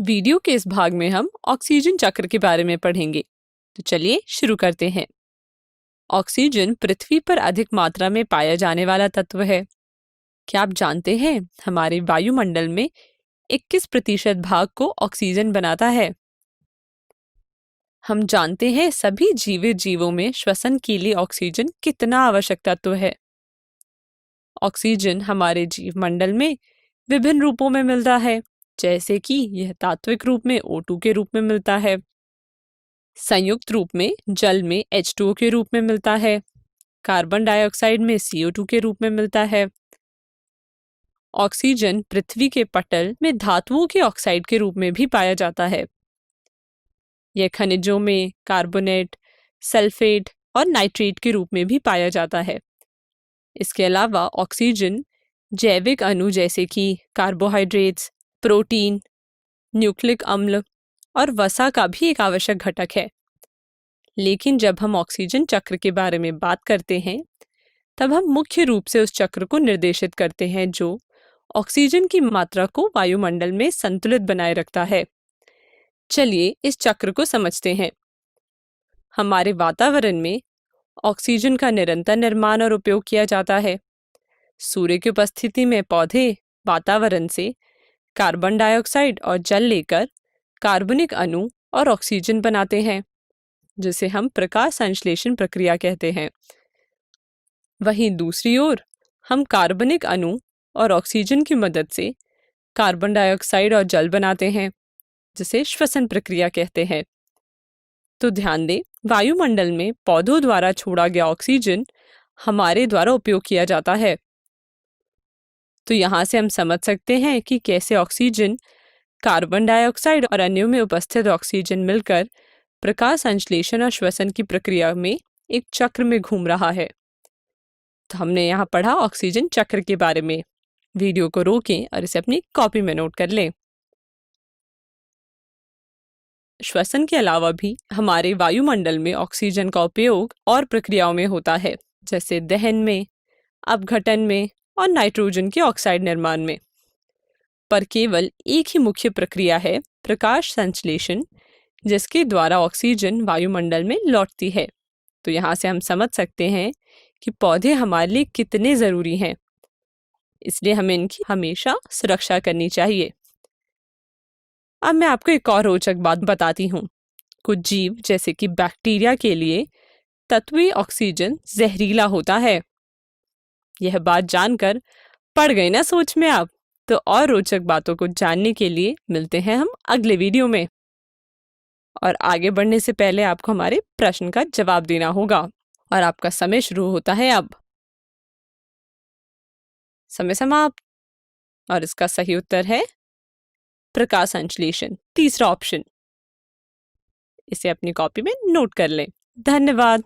Video के इस भाग में हम ऑक्सीजन चक्र के बारे में पढ़ेंगे। तो चलिए शुरू करते हैं। ऑक्सीजन पृथ्वी पर अधिक मात्रा में पाया जाने वाला तत्व है। क्या आप जानते हैं हमारे वायुमंडल में 21% भाग को ऑक्सीजन बनाता है। हम जानते हैं सभी जीवित जीवों में श्वसन के लिए ऑक्सीजन कितना आवश्यक तत्व है। ऑक्सीजन हमारे जीवमंडल में विभिन्न रूपों में मिलता है, जैसे कि यह तात्विक रूप में O2 के रूप में मिलता है, संयुक्त रूप में जल में H2O के रूप में मिलता है, कार्बन डाइऑक्साइड में CO2 के रूप में मिलता है। ऑक्सीजन पृथ्वी के पटल में धातुओं के ऑक्साइड के रूप में भी पाया जाता है। यह खनिजों में कार्बोनेट, सल्फेट और नाइट्रेट के रूप में भी पाया जाता है। इसके अलावा ऑक्सीजन जैविक अणु जैसे कि कार्बोहाइड्रेट्स, प्रोटीन, न्यूक्लिक अम्ल और वसा का भी एक आवश्यक घटक है। लेकिन जब हम ऑक्सीजन चक्र के बारे में बात करते हैं, तब हम मुख्य रूप से उस चक्र को निर्देशित करते हैं जो ऑक्सीजन की मात्रा को वायुमंडल में संतुलित बनाए रखता है। चलिए इस चक्र को समझते हैं। हमारे वातावरण में ऑक्सीजन का निरंतर निर्माण और उपयोग किया जाता है। सूर्य की उपस्थिति में पौधे वातावरण से कार्बन डाइऑक्साइड और जल लेकर कार्बनिक अणु और ऑक्सीजन बनाते हैं, जिसे हम प्रकाश संश्लेषण प्रक्रिया कहते हैं। वहीं दूसरी ओर हम कार्बनिक अणु और ऑक्सीजन की मदद से कार्बन डाइऑक्साइड और जल बनाते हैं, जिसे श्वसन प्रक्रिया कहते हैं। तो ध्यान दें, वायुमंडल में पौधों द्वारा छोड़ा गया ऑक्सीजन हमारे द्वारा उपयोग किया जाता है। तो यहाँ से हम समझ सकते हैं कि कैसे ऑक्सीजन, कार्बन डाइऑक्साइड और अन्यों में उपस्थित ऑक्सीजन मिलकर प्रकाश संश्लेषण और श्वसन की प्रक्रिया में एक चक्र में घूम रहा है। तो हमने यहाँ पढ़ा ऑक्सीजन चक्र के बारे में। वीडियो को रोकें और इसे अपनी कॉपी में नोट कर लें। श्वसन के अलावा भी हमारे वायुमंडल में ऑक्सीजन का उपयोग और प्रक्रियाओं में होता है, जैसे दहन में, अपघटन में और नाइट्रोजन के ऑक्साइड निर्माण में। पर केवल एक ही मुख्य प्रक्रिया है प्रकाश संश्लेषण, जिसके द्वारा ऑक्सीजन वायुमंडल में लौटती है। तो यहाँ से हम समझ सकते हैं कि पौधे हमारे लिए कितने जरूरी हैं, इसलिए हमें इनकी हमेशा सुरक्षा करनी चाहिए। अब मैं आपको एक और रोचक बात बताती हूँ। कुछ जीव जैसे कि बैक्टीरिया के लिए तत्वीय ऑक्सीजन जहरीला होता है। यह बात जानकर पड़ गई ना सोच में आप? तो और रोचक बातों को जानने के लिए मिलते हैं हम अगले वीडियो में। और आगे बढ़ने से पहले आपको हमारे प्रश्न का जवाब देना होगा और आपका समय शुरू होता है अब। समय समाप्त। और इसका सही उत्तर है प्रकाश संश्लेषण, तीसरा ऑप्शन। इसे अपनी कॉपी में नोट कर लें। धन्यवाद।